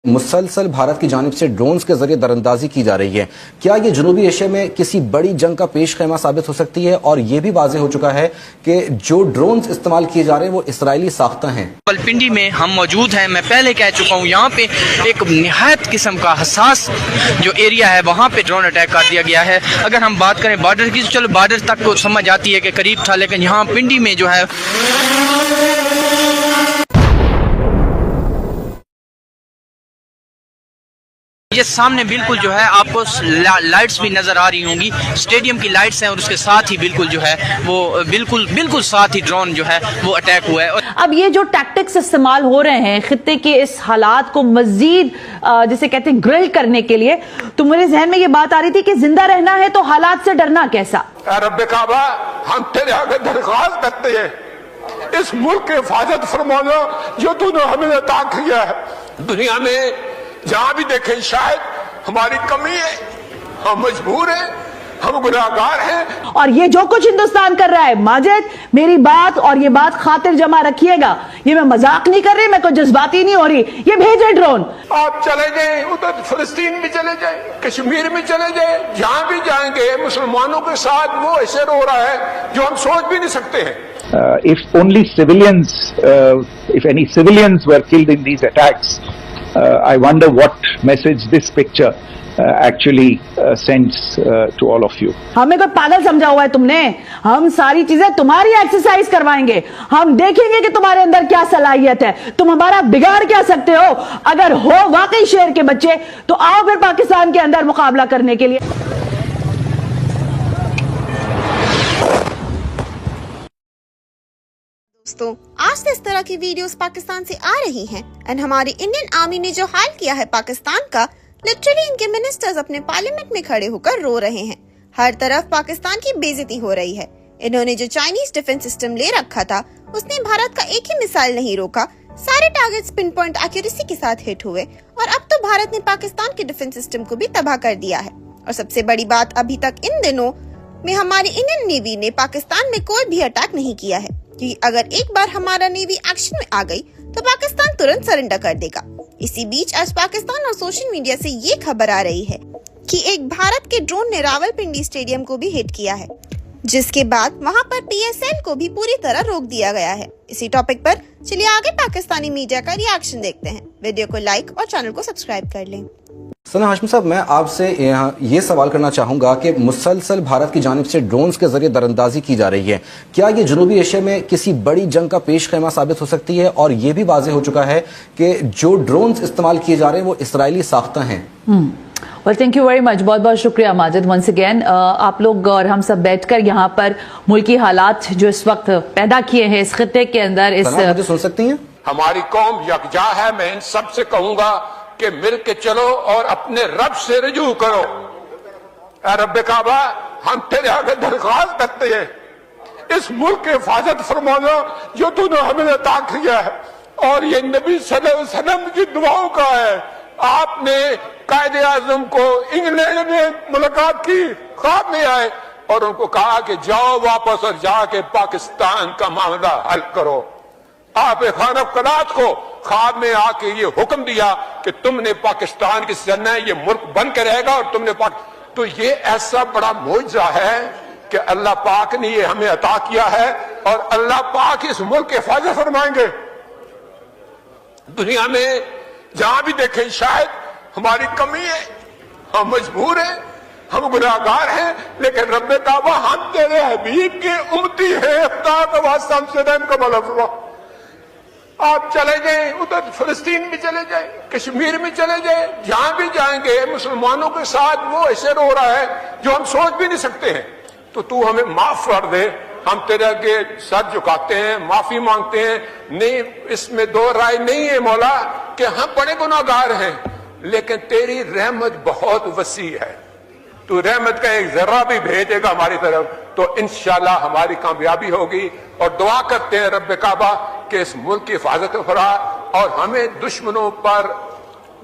मुसलसल भारत की जानिब से ड्रोन्स के जरिए दरअंदाजी की जा रही है। क्या ये जनूबी एशिया में किसी बड़ी जंग का पेश खैमा साबित हो सकती है? और ये भी वाज़ेह हो चुका है कि जो ड्रोन्स इस्तेमाल किए जा रहे हैं वो इसराइली साख्ता हैं। रावलपिंडी में हम मौजूद हैं। मैं पहले कह चुका हूँ, यहाँ पे एक निहायत किस्म का हसास जो एरिया है वहाँ पे ड्रोन अटैक कर दिया गया है। अगर हम बात करें बॉर्डर की तो चलो बॉर्डर तक को समझ आती है कि करीब था, लेकिन यहाँ पिंडी में जो है ये सामने बिल्कुल जो है आपको लाइट्स भी नजर आ रही होंगी, स्टेडियम की लाइट्स हैं और उसके साथ ही बिल्कुल जो है वो बिल्कुल साथ ही ड्रोन जो है वो अटैक हुआ है। और अब ये जो टैक्टिक्स इस्तेमाल हो रहे हैं खित्ते के इस हालात को मजीद जिसे कहते हैं ग्रिल करने के लिए, तो मेरे जहन में ये बात आ रही थी कि जिंदा रहना है तो हालात से डरना कैसा। रब्बे काबा, हम तेरे आगे दरख्वास्त करते हैं, इस मुल्क की हिफाजत फरमाना जो तूने हमें अता किया है। दुनिया में जहां भी देखें शायद हमारी कमी है, हम मजबूर हैं, हम गुनाहगार हैं। और ये जो कुछ हिंदुस्तान कर रहा है, माजिद मेरी बात और ये बात खातिर जमा रखिएगा, ये मैं मजाक नहीं कर रही, मैं कोई जज्बाती नहीं हो रही, ये भेजे ड्रोन। आप चले जाए उधर फिलिस्तीन भी चले जाए, कश्मीर में चले जाए, जहां भी जाएंगे मुसलमानों के साथ वो ऐसे रो रहा है जो हम सोच भी नहीं सकते हैं। If only civilians, if any civilians were killed in these attacks, I wonder what message this picture actually sends to all of you. हमें कोई पागल समझा हुआ है तुमने? हम सारी चीजें तुम्हारी एक्सरसाइज करवाएंगे, हम देखेंगे कि तुम्हारे अंदर क्या सलाहियत है, तुम हमारा बिगाड़ क्या सकते हो। अगर हो वाकई शेर के बच्चे तो आओ फिर पाकिस्तान के अंदर मुकाबला करने के लिए। दोस्तों, आज से इस तरह की वीडियोस पाकिस्तान से आ रही हैं एंड हमारी इंडियन आर्मी ने जो हाल किया है पाकिस्तान का, लिटरली इनके मिनिस्टर्स अपने पार्लियामेंट में खड़े होकर रो रहे हैं। हर तरफ पाकिस्तान की बेइज्जती हो रही है। इन्होंने जो चाइनीज डिफेंस सिस्टम ले रखा था उसने भारत का एक ही मिसाइल नहीं रोका, सारे टारगेट्स पिन पॉइंट एक्यूरेसी के साथ हिट हुए और अब तो भारत ने पाकिस्तान के डिफेंस सिस्टम को भी तबाह कर दिया है। और सबसे बड़ी बात, अभी तक इन दिनों में हमारी इंडियन नेवी ने पाकिस्तान में कोई भी अटैक नहीं किया है, क्योंकि अगर एक बार हमारा नेवी एक्शन में आ गई तो पाकिस्तान तुरंत सरेंडर कर देगा। इसी बीच आज पाकिस्तान और सोशल मीडिया से ये खबर आ रही है कि एक भारत के ड्रोन ने रावलपिंडी स्टेडियम को भी हिट किया है, जिसके बाद वहां पर PSL को भी पूरी तरह रोक दिया गया है। इसी टॉपिक पर चलिए आगे पाकिस्तानी मीडिया का रिएक्शन देखते हैं। वीडियो को लाइक और चैनल को सब्सक्राइब कर लें। सना हाशमी साहब, मैं आपसे ये सवाल करना चाहूँगा कि मुसलसल भारत की जानिब से ड्रोन्स के जरिए दरअंदाजी की जा रही है। क्या ये जनूबी एशिया में किसी बड़ी जंग का पेश खैमा साबित हो सकती है? और ये भी वाज़ेह हो चुका है कि जो ड्रोन्स इस्तेमाल किए जा रहे हैं वो इसराइली साख्ता हैं। Well, thank you very much, बहुत बहुत शुक्रिया माजिद वंस अगेन। आप लोग और हम सब बैठकर यहाँ पर मुल्की हालात जो इस वक्त पैदा किए हैं इस खित्ते के अंदर, इस मुझे सुन सकती हैं? हमारी कौम यकजा है। मैं इन सबसे कहूंगा कि मिल के चलो और अपने रब से रुजू करो। रब्बे काबा, हम तेरे आगे दरख्वास्त करते हैं, इस मुल्क की हिफाजत फरमाना जो तूने हमें अता किया है। और ये नबी सल्लल्लाहु अलैहि वसल्लम की दुआओं का है। आपने कायदे आजम को इंग्लैंड में मुलाकात की, ख्वाब में आए और उनको कहा कि जाओ वापस और जाके पाकिस्तान का मामला हल करो। आप खान कलात को ख्वाब में आके ये हुक्म दिया कि तुमने पाकिस्तान की सरना ये मुल्क बन के रहेगा और तुमने तो ये ऐसा बड़ा मौजज़ा है कि अल्लाह पाक ने ये हमें अता किया है और अल्लाह पाक इस मुल्क की हिफाजत फरमाएंगे। दुनिया में जहां भी देखें शायद हमारी कमी है, हम मजबूर हैं, हम गुनाहगार हैं, लेकिन रब्बे काबा, हम तेरे हबीब के उम्मती हैं, खुदा का वास्ता हमसे रहम का मलफ़ा। आप चले जाए उधर फिलिस्तीन भी चले जाए, कश्मीर में चले जाए, जहां भी जाएंगे मुसलमानों के साथ वो ऐसे रो रहा है जो हम सोच भी नहीं सकते हैं। तो तू हमें माफ कर दे, हम तेरे आगे सर झुकाते हैं, माफी मांगते हैं। नहीं, इसमें दो राय नहीं है मौला कि हम बड़े गुनाहगार हैं, लेकिन तेरी रहमत बहुत वसी है। तू रहमत का एक जरा भी भेजेगा हमारी तरफ तो इंशाल्लाह हमारी कामयाबी होगी। और दुआ करते हैं रब्बे काबा कि इस मुल्क की हिफाजत फरा और हमें दुश्मनों पर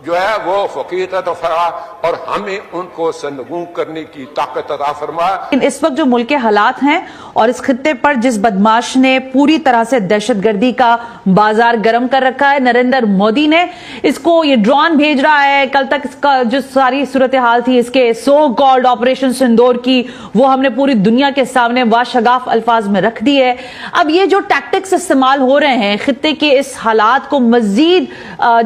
जो है वो फकीर अता फरमा और हमें उनको सरनगू करने की ताकत अता फरमा। इस वक्त जो मुल्क के हालात हैं और इस खित्ते पर जिस बदमाश ने पूरी तरह से दहशतगर्दी का बाजार गर्म कर रखा है, नरेंद्र मोदी ने इसको ये ड्रोन भेज रहा है। कल तक इसका जो सारी सूरत हाल थी इसके सो कॉल्ड ऑपरेशन सिंदूर की, वो हमने पूरी दुनिया के सामने वाशगाफ अल्फाज में रख दी है। अब ये जो टैक्टिक्स इस्तेमाल हो रहे हैं खित्ते के इस हालात को मजीद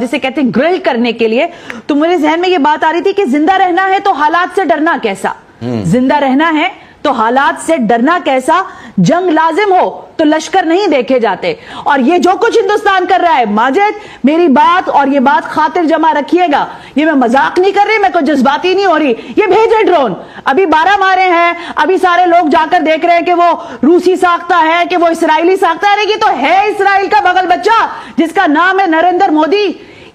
जिसे कहते हैं ग्रिल करने के लिए, तो मेरे जहन में ये बात आ रही थी कि जिंदा रहना है तो हालात से डरना कैसा, जिंदा रहना है तो हालात से डरना कैसा, जंग लाजिम हो तो लश्कर नहीं देखे जाते। और ये जो कुछ हिंदुस्तान कर रहा है, माजिद मेरी बात और ये बात खातिर जमा रखिएगा, ये मैं मजाक नहीं कर रही, मैं कोई जज्बाती नहीं हो रही। ये भेजे ड्रोन, अभी 12 मारे हैं, अभी सारे लोग जाकर देख रहे हैं कि वो रूसी साख्ता है कि वो इसराइली साख्ता है। ये तो है इसराइल का बगल बच्चा जिसका नाम है नरेंद्र मोदी,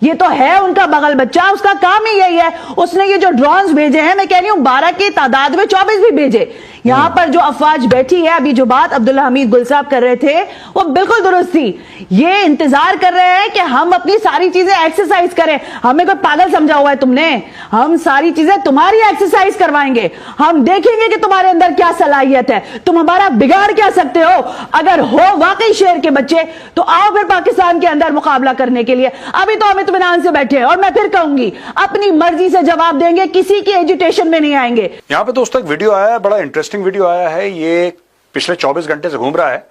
ये तो है उनका बगल बच्चा, उसका काम ही यही है। उसने ये जो ड्रोन्स भेजे हैं, मैं कह रही हूं 12 की तादाद में 24 भी भेजे। यहां पर जो अफवाज बैठी है, अभी जो बात अब्दुल्ला हमीद गुल साहब कर रहे थे वो बिल्कुल दुरुस्त थी। ये इंतजार कर रहे हैं कि हम अपनी सारी चीजें एक्सरसाइज करें। हमें कोई पागल समझा हुआ है तुमने? हम सारी चीजें तुम्हारी एक्सरसाइज करवाएंगे, हम देखेंगे कि तुम्हारे अंदर क्या सलाहियत है, तुम हमारा बिगाड़ क्या सकते हो। अगर हो वाकई शेर के बच्चे तो आओ फिर पाकिस्तान के अंदर मुकाबला करने के लिए। अभी तो हम इत्मीनान से बैठे हैं और मैं फिर कहूंगी अपनी मर्जी से जवाब देंगे, किसी की एजुटेशन में नहीं आएंगे। यहाँ पे दोस्तों एक वीडियो आया है, बड़ा इंटरेस्टिंग वीडियो आया है, ये पिछले 24 घंटे से घूम रहा है।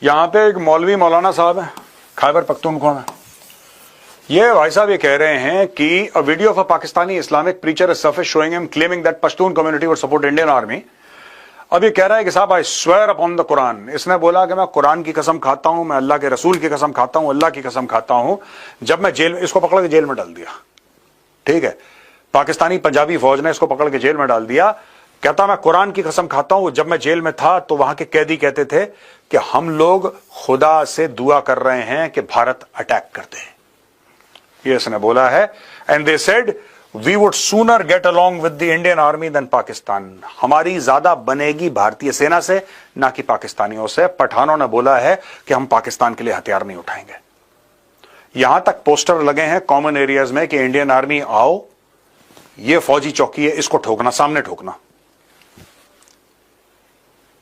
यहाँ पे एक मौलवी मौलाना साहब है खैबर पख्तूनख्वा में, ये भाई साहब ये कह रहे हैं कि a video of a Pakistani Islamic preacher is surface showing him claiming that Pashtun community would support Indian army. अब ये कह रहा है कि साहब I swear upon the Quran, इसने बोला कि मैं कुरान की कसम खाता हूं, मैं अल्लाह के रसूल की कसम खाता हूं, अल्लाह की कसम खाता हूं। जब मैं जेल, इसको पकड़ के जेल में डाल दिया, ठीक है, पाकिस्तानी पंजाबी फौज ने इसको पकड़ के जेल में डाल दिया। कहता मैं कुरान की कसम खाता हूं, जब मैं जेल में था तो वहां के कैदी कहते थे कि हम लोग खुदा से दुआ कर रहे हैं कि भारत अटैक कर दे, ये इसने बोला है। And they said we would sooner get along with the Indian army than Pakistan, हमारी ज्यादा बनेगी भारतीय सेना से ना कि पाकिस्तानियों से। पठानों ने बोला है कि हम पाकिस्तान के लिए हथियार नहीं उठाएंगे। यहां तक पोस्टर लगे हैं कॉमन एरियाज में कि इंडियन आर्मी आओ, ये फौजी चौकी है, इसको ठोकना, सामने ठोकना।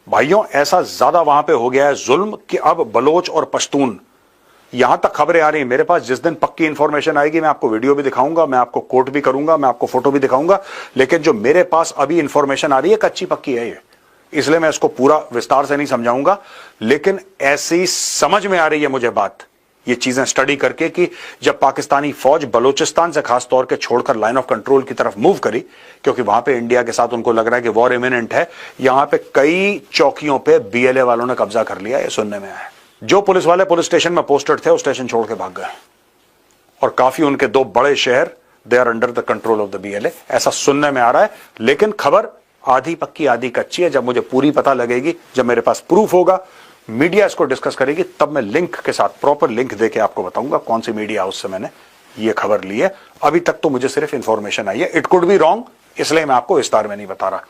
भाइयों ऐसा ज्यादा वहां पे हो गया है जुल्म कि अब बलोच और पश्तून, यहां तक खबरें आ रही हैं मेरे पास। जिस दिन पक्की इंफॉर्मेशन आएगी मैं आपको वीडियो भी दिखाऊंगा, मैं आपको कोट भी करूंगा, मैं आपको फोटो भी दिखाऊंगा, लेकिन जो मेरे पास अभी इंफॉर्मेशन आ रही है कच्ची पक्की है ये, इसलिए मैं इसको पूरा विस्तार से नहीं समझाऊंगा। लेकिन ऐसी समझ में आ रही है मुझे बात, ये चीजें स्टडी करके, कि जब पाकिस्तानी फौज बलोचिस्तान से खास तौर के छोड़कर लाइन ऑफ कंट्रोल की तरफ मूव करी, क्योंकि वहां पे इंडिया के साथ उनको लग रहा है कि वॉर इमिनेंट है, यहां पे कई चौकियों पे बीएलए वालों ने कब्जा कर लिया, ये सुनने में आया है। जो पुलिस वाले पुलिस स्टेशन में पोस्टेड थे वो स्टेशन छोड़ के भाग गए, और काफी उनके 2 बड़े शहर they are under the control of the BLA, ऐसा सुनने में आ रहा है। लेकिन खबर आधी पक्की आधी कच्ची है, जब मुझे पूरी पता लगेगी, जब मेरे पास प्रूफ होगा, मीडिया इसको डिस्कस करेगी, तब मैं लिंक के साथ, प्रॉपर लिंक देके आपको बताऊंगा कौन सी मीडिया हाउस से मैंने ये खबर ली है। अभी तक तो मुझे सिर्फ इंफॉर्मेशन आई है, इट कुड बी रॉन्ग, इसलिए मैं आपको विस्तार में नहीं बता रहा।